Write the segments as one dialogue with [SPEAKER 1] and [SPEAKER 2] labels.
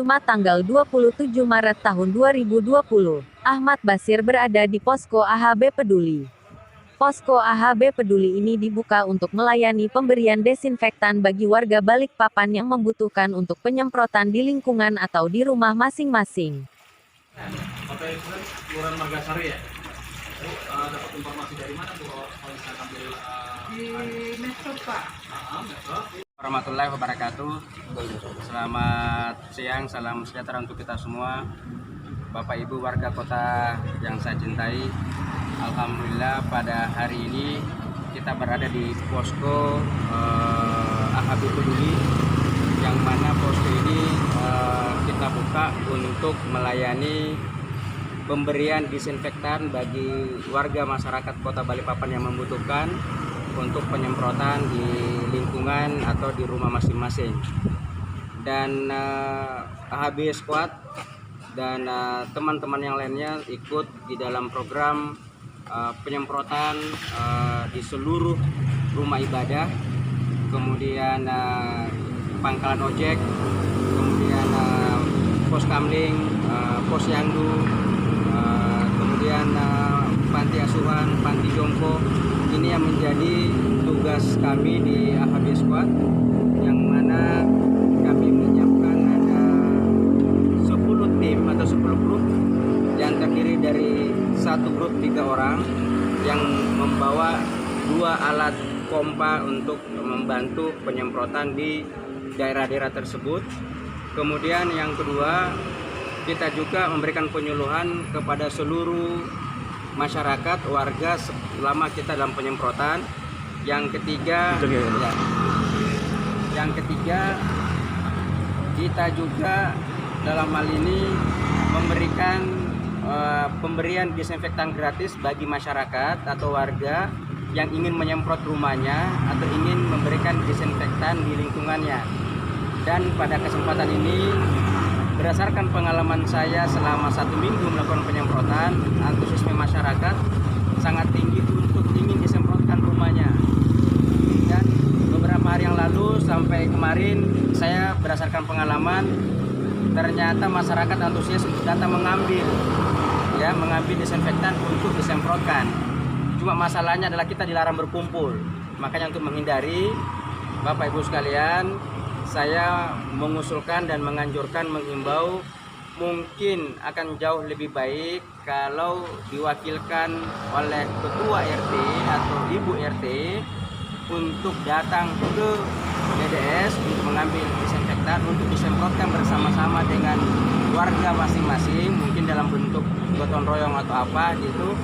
[SPEAKER 1] Jumat tanggal 27 Maret tahun 2020. Ahmad Basir berada di Posko AHB Peduli. Posko AHB Peduli ini dibuka untuk melayani pemberian desinfektan bagi warga Balikpapan yang membutuhkan untuk penyemprotan di lingkungan atau di rumah masing-masing.
[SPEAKER 2] Sampai Kelurahan Margasari ya? Bu, dapat informasi dari mana Bu? Kalau misalnya ambil
[SPEAKER 3] Di medsos Pak.
[SPEAKER 2] medsos.
[SPEAKER 4] Warahmatullahi wabarakatuh. Selamat siang, salam sejahtera untuk kita semua. Bapak Ibu warga kota yang saya cintai, alhamdulillah pada hari ini kita berada di posko AHB Peduli, yang mana posko ini kita buka untuk melayani pemberian disinfektan bagi warga masyarakat Kota Balikpapan yang membutuhkan untuk penyemprotan di lingkungan atau di rumah masing-masing. Dan AHB Squad dan teman-teman yang lainnya ikut di dalam program penyemprotan di seluruh rumah ibadah, kemudian pangkalan ojek, kemudian pos kamling, pos yandu, kemudian panti asuhan, panti jompo. Ini yang menjadi tugas kami di AHB Squad, yang mana kami menyiapkan ada 10 tim atau 10 grup yang terdiri dari satu grup 3 orang yang membawa 2 alat pompa untuk membantu penyemprotan di daerah-daerah tersebut. Kemudian yang kedua, kita juga memberikan penyuluhan kepada seluruh masyarakat, warga selama kita dalam penyemprotan. Yang ketiga, kita juga dalam hal ini memberikan pemberian disinfektan gratis bagi masyarakat atau warga yang ingin menyemprot rumahnya atau ingin memberikan disinfektan di lingkungannya. Dan pada kesempatan ini, berdasarkan pengalaman saya selama 1 minggu melakukan penyemprotan, antusiasme masyarakat sangat tinggi untuk ingin disemprotkan rumahnya. Dan beberapa hari yang lalu sampai kemarin, saya berdasarkan pengalaman, ternyata masyarakat antusias untuk datang mengambil disinfektan untuk disemprotkan. Cuma masalahnya adalah kita dilarang berkumpul. Makanya untuk menghindari, Bapak Ibu sekalian, saya mengusulkan dan menganjurkan, menghimbau, mungkin akan jauh lebih baik kalau diwakilkan oleh ketua RT atau ibu RT untuk datang ke BDS untuk mengambil disinfektan untuk disemprotkan bersama-sama dengan warga masing-masing, mungkin dalam bentuk gotong royong atau apa gitu,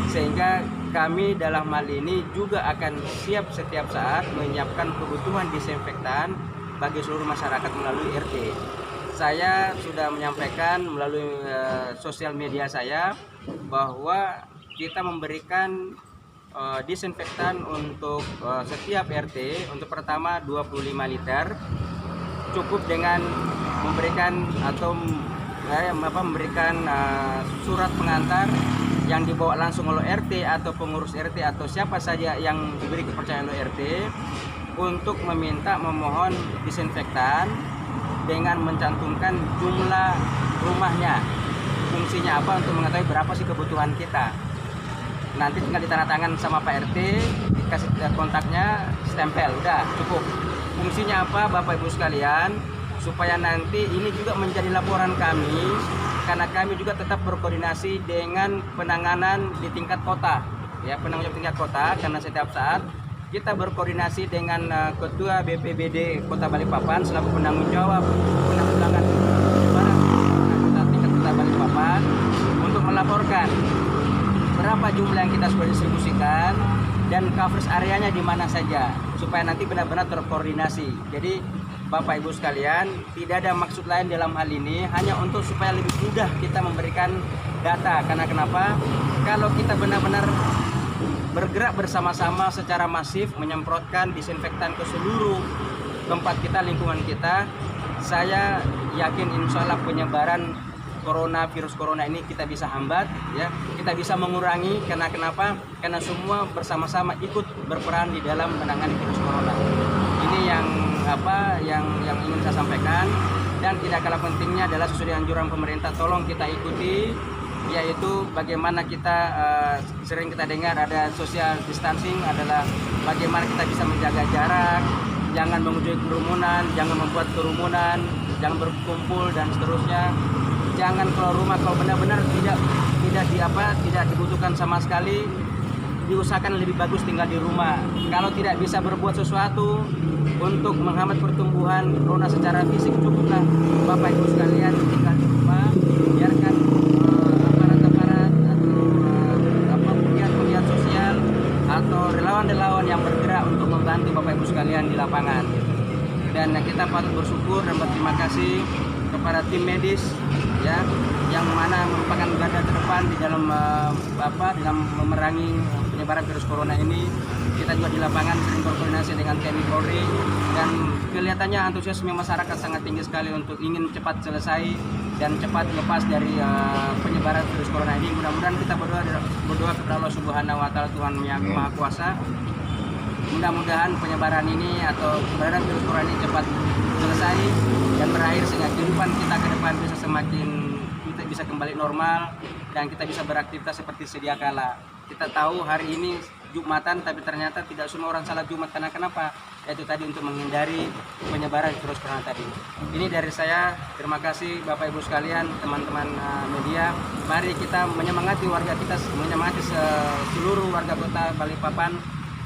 [SPEAKER 4] sehingga kami dalam hal ini juga akan siap setiap saat menyiapkan kebutuhan disinfektan bagi seluruh masyarakat melalui RT. Saya sudah menyampaikan melalui sosial media saya bahwa kita memberikan disinfektan untuk setiap RT. Untuk pertama 25 liter, cukup dengan memberikan atau memberikan surat pengantar yang dibawa langsung oleh RT atau pengurus RT atau siapa saja yang diberi kepercayaan oleh RT untuk meminta memohon disinfektan dengan mencantumkan jumlah rumahnya. Fungsinya apa? Untuk mengetahui berapa sih kebutuhan kita. Nanti tinggal ditandatangan sama Pak RT, dikasih kontaknya, stempel, udah cukup. Fungsinya apa Bapak Ibu sekalian? Supaya nanti ini juga menjadi laporan kami, karena kami juga tetap berkoordinasi dengan penanganan di tingkat kota, ya, penanggung jawab tingkat kota, karena setiap saat kita berkoordinasi dengan Ketua BPBD Kota Balikpapan selaku penanggung jawab penanggulangan penyebaran tingkat Kota Balikpapan untuk melaporkan berapa jumlah yang kita sudah distribusikan dan coverage areanya di mana saja, supaya nanti benar-benar terkoordinasi. Jadi Bapak Ibu sekalian, tidak ada maksud lain dalam hal ini, hanya untuk supaya lebih mudah kita memberikan data. Karena kenapa? Kalau kita benar-benar bergerak bersama-sama secara masif menyemprotkan disinfektan ke seluruh tempat kita, lingkungan kita, saya yakin insya Allah penyebaran virus corona ini kita bisa hambat, ya, kita bisa mengurangi. Karena kenapa? Karena semua bersama-sama ikut berperan di dalam menangani virus corona. Ini yang ingin saya sampaikan. Dan tidak kalah pentingnya adalah sesuai anjuran pemerintah, tolong kita ikuti, yaitu bagaimana kita sering kita dengar ada social distancing, adalah bagaimana kita bisa menjaga jarak, jangan mengunjungi kerumunan, jangan membuat kerumunan, jangan berkumpul dan seterusnya. Jangan keluar rumah kalau benar-benar tidak dibutuhkan sama sekali. Diusahakan lebih bagus tinggal di rumah. Kalau tidak bisa berbuat sesuatu untuk menghambat pertumbuhan corona secara fisik, cukuplah Bapak Ibu sekalian tinggal di rumah, biarkan aparat-aparat atau pegiat-pegiat sosial atau relawan-relawan yang bergerak untuk membantu Bapak Ibu sekalian di lapangan. Dan kita patut bersyukur dan berterima kasih kepada tim medis ya, yang mana merupakan garda terdepan di dalam dalam memerangi penyebaran virus corona ini. Kita juga di lapangan sering berkoordinasi dengan TNI Polri, dan kelihatannya antusiasme masyarakat sangat tinggi sekali untuk ingin cepat selesai dan cepat lepas dari penyebaran virus corona ini. Mudah-mudahan kita berdoa kepada Allah Subhanahu wa taala, Tuhan yang Maha Kuasa. Mudah-mudahan penyebaran ini atau penyebaran virus corona ini cepat selesai dan berakhir, sehingga kehidupan kita ke depan kita bisa kembali normal dan kita bisa beraktivitas seperti sedia kala. Kita tahu hari ini Jumatan, tapi ternyata tidak semua orang salat Jumat. Karena kenapa? Yaitu tadi untuk menghindari penyebaran virus corona tadi. Ini dari saya. Terima kasih Bapak Ibu sekalian, teman-teman media. Mari kita menyemangati warga kita, menyemangati seluruh warga kota Balikpapan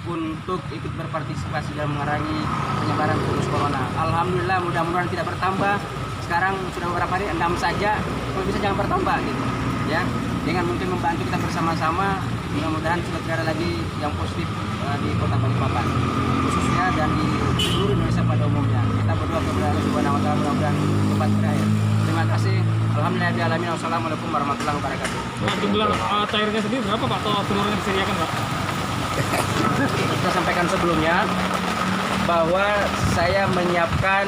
[SPEAKER 4] untuk ikut berpartisipasi dalam memerangi penyebaran virus corona. Alhamdulillah, mudah-mudahan tidak bertambah. Sekarang sudah beberapa hari 6 saja, kalau bisa jangan bertambah gitu ya. Dengan mungkin membantu kita bersama-sama, mudah-mudahan sudah tidak ada lagi yang positif di kota Balikpapan khususnya dan di seluruh Indonesia pada umumnya. Kita berdoa kepada Allah Subhanahu wa taala mudah-mudahan cepat berakhir. Terima kasih. Alhamdulillahirabbil. Wassalamualaikum warahmatullahi wabarakatuh.
[SPEAKER 2] Jumlah cairnya sendiri berapa Pak, atau seluruhnya disediakan Pak?
[SPEAKER 4] Kita sampaikan sebelumnya bahwa saya menyiapkan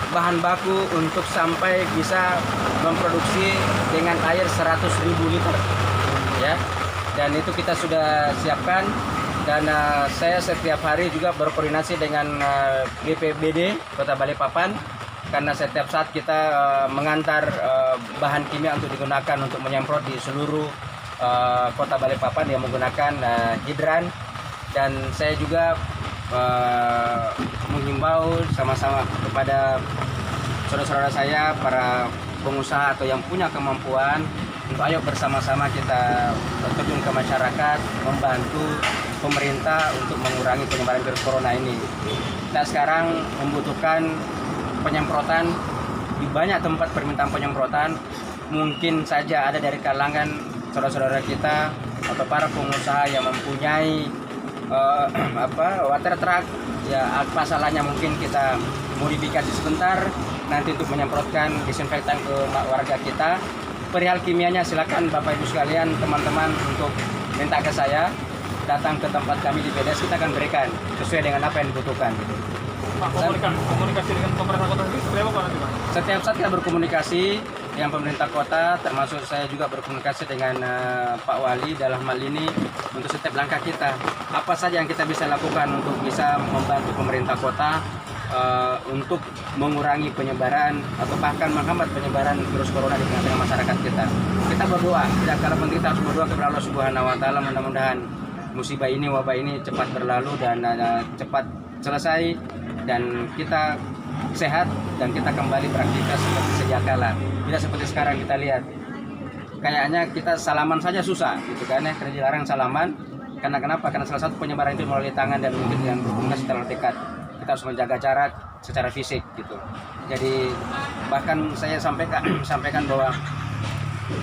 [SPEAKER 4] bahan baku untuk sampai bisa memproduksi dengan air 100.000 liter ya, dan itu kita sudah siapkan. Dan saya setiap hari juga berkoordinasi dengan BPBD Kota Balikpapan, karena setiap saat kita mengantar bahan kimia untuk digunakan untuk menyemprot di seluruh Kota Balikpapan yang menggunakan hidran. Dan saya juga menghimbau sama-sama kepada saudara-saudara saya, para pengusaha atau yang punya kemampuan, untuk ayo bersama-sama kita terjun ke masyarakat, membantu pemerintah untuk mengurangi penyebaran virus corona ini. Kita sekarang membutuhkan penyemprotan di banyak tempat, permintaan penyemprotan. Mungkin saja ada dari kalangan saudara-saudara kita atau para pengusaha yang mempunyai water truck ya, apa salahnya mungkin kita modifikasi sebentar nanti untuk menyemprotkan disinfektan ke warga kita. Perihal kimianya silakan Bapak Ibu sekalian, teman-teman, untuk minta ke saya, datang ke tempat kami di BDS, kita akan berikan sesuai dengan apa yang dibutuhkan gitu.
[SPEAKER 2] Pak, komunikasi dengan pemerintah kota sendiri seperti apa Pak nanti Pak?
[SPEAKER 4] Setiap saat kita berkomunikasi dengan pemerintah kota, termasuk saya juga berkomunikasi dengan Pak Wali dalam hal ini untuk setiap langkah kita. Apa saja yang kita bisa lakukan untuk bisa membantu pemerintah kota untuk mengurangi penyebaran atau bahkan menghambat penyebaran virus corona di tengah-tengah masyarakat kita. Kita berdoa, tidak kalah penting kita harus berdoa kepada Allah Subhanahu wa taala, mudah-mudahan musibah ini, wabah ini cepat berlalu dan cepat selesai dan kita sehat dan kita kembali beraktivitas seperti sedia kala. Tidak seperti sekarang kita lihat. Kayaknya kita salaman saja susah gitu kan ya, karena dilarang salaman. Karena kenapa? Karena salah satu penyebaran itu melalui tangan dan mungkin dengan berkomunikasi terlalu dekat. Kita harus menjaga jarak secara fisik gitu. Jadi bahkan saya sampaikan bahwa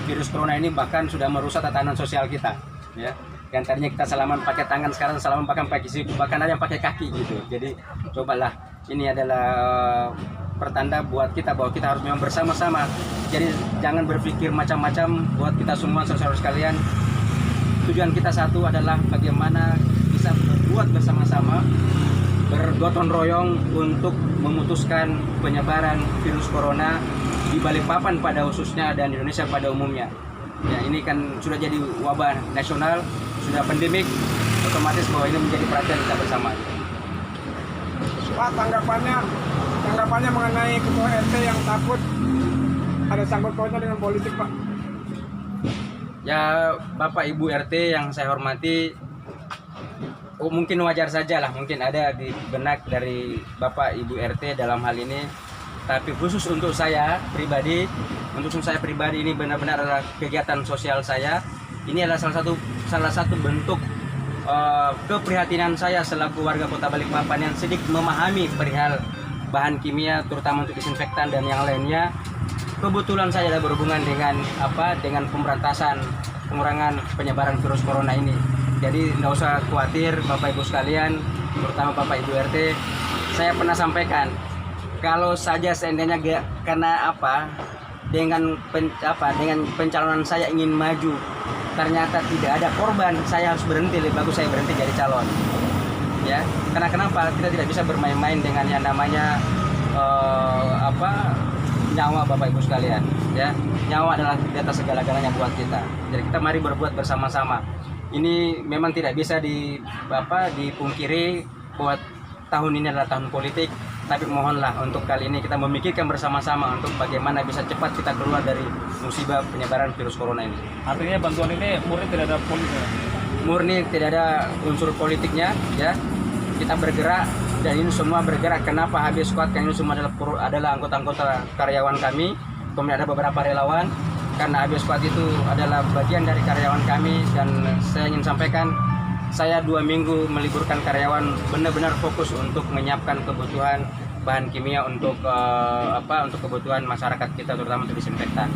[SPEAKER 4] virus corona ini bahkan sudah merusak tatanan sosial kita ya. Yang tadinya kita salaman pakai tangan, sekarang salaman pakai siku, bahkan ada yang pakai kaki gitu. Jadi cobalah, ini adalah pertanda buat kita bahwa kita harus memang bersama-sama. Jadi jangan berpikir macam-macam, buat kita semua saudara sekalian. Tujuan kita satu adalah bagaimana bisa berbuat bersama-sama, bergotong royong untuk memutuskan penyebaran virus corona di Balikpapan pada khususnya dan Indonesia pada umumnya. Ya, ini kan sudah jadi wabah nasional, sudah pandemik, otomatis bahwa ini menjadi perhatian kita bersama.
[SPEAKER 3] Pak, tanggapannya
[SPEAKER 5] Tanggapannya mengenai ketua RT yang takut ada sangkut pautnya dengan politik, Pak.
[SPEAKER 4] Ya, Bapak Ibu RT yang saya hormati, mungkin wajar saja lah, mungkin ada di benak dari Bapak Ibu RT dalam hal ini. Tapi khusus untuk saya pribadi ini benar-benar adalah kegiatan sosial saya. Ini adalah salah satu bentuk keprihatinan saya selaku warga Kota Balikpapan yang sedikit memahami perihal bahan kimia, terutama untuk disinfektan dan yang lainnya. Kebetulan saya ada berhubungan dengan pemberantasan pengurangan penyebaran virus corona ini. Jadi tidak usah khawatir Bapak Ibu sekalian, terutama Bapak Ibu RT. Saya pernah sampaikan, kalau saja seandainya dengan pencalonan saya ingin maju, ternyata tidak ada korban, saya harus berhenti. Lebih bagus saya berhenti jadi calon. Ya, karena kenapa? Kita tidak bisa bermain-main dengan yang namanya nyawa Bapak Ibu sekalian, ya. Nyawa adalah di atas segala-galanya buat kita. Jadi kita mari berbuat bersama-sama. Ini memang tidak bisa dipungkiri bahwa tahun ini adalah tahun politik, tapi mohonlah untuk kali ini kita memikirkan bersama-sama untuk bagaimana bisa cepat kita keluar dari musibah penyebaran virus corona ini.
[SPEAKER 2] Artinya bantuan ini murni tidak ada politiknya.
[SPEAKER 4] Murni tidak ada unsur politiknya, ya. Kita bergerak dan ini semua bergerak. Kenapa HB Squad? Karena ini semua adalah anggota-anggota karyawan kami. Kemudian ada beberapa relawan. Karena HB Squad itu adalah bagian dari karyawan kami, dan saya ingin sampaikan, saya 2 minggu meliburkan karyawan, benar-benar fokus untuk menyiapkan kebutuhan bahan kimia untuk kebutuhan masyarakat kita, terutama untuk disinfektan.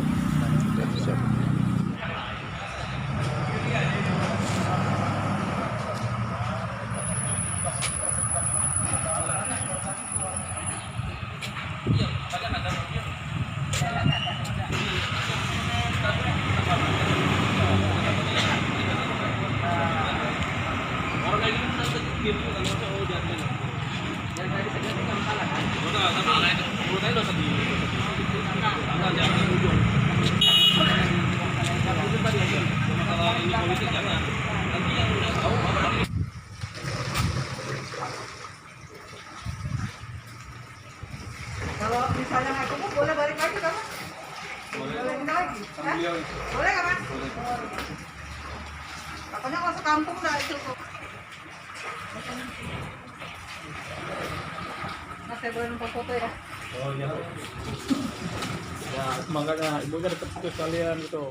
[SPEAKER 3] Kalau misalnya nggak cukup, boleh balik lagi kan? Boleh minta lagi? Hah? Boleh nggak, Mas? Katanya kalau sekampung nggak cukup. Mas, saya boleh numpang foto ya?
[SPEAKER 2] Oh iya. Ya, semangatnya ibunya dekat situ sekalian gitu.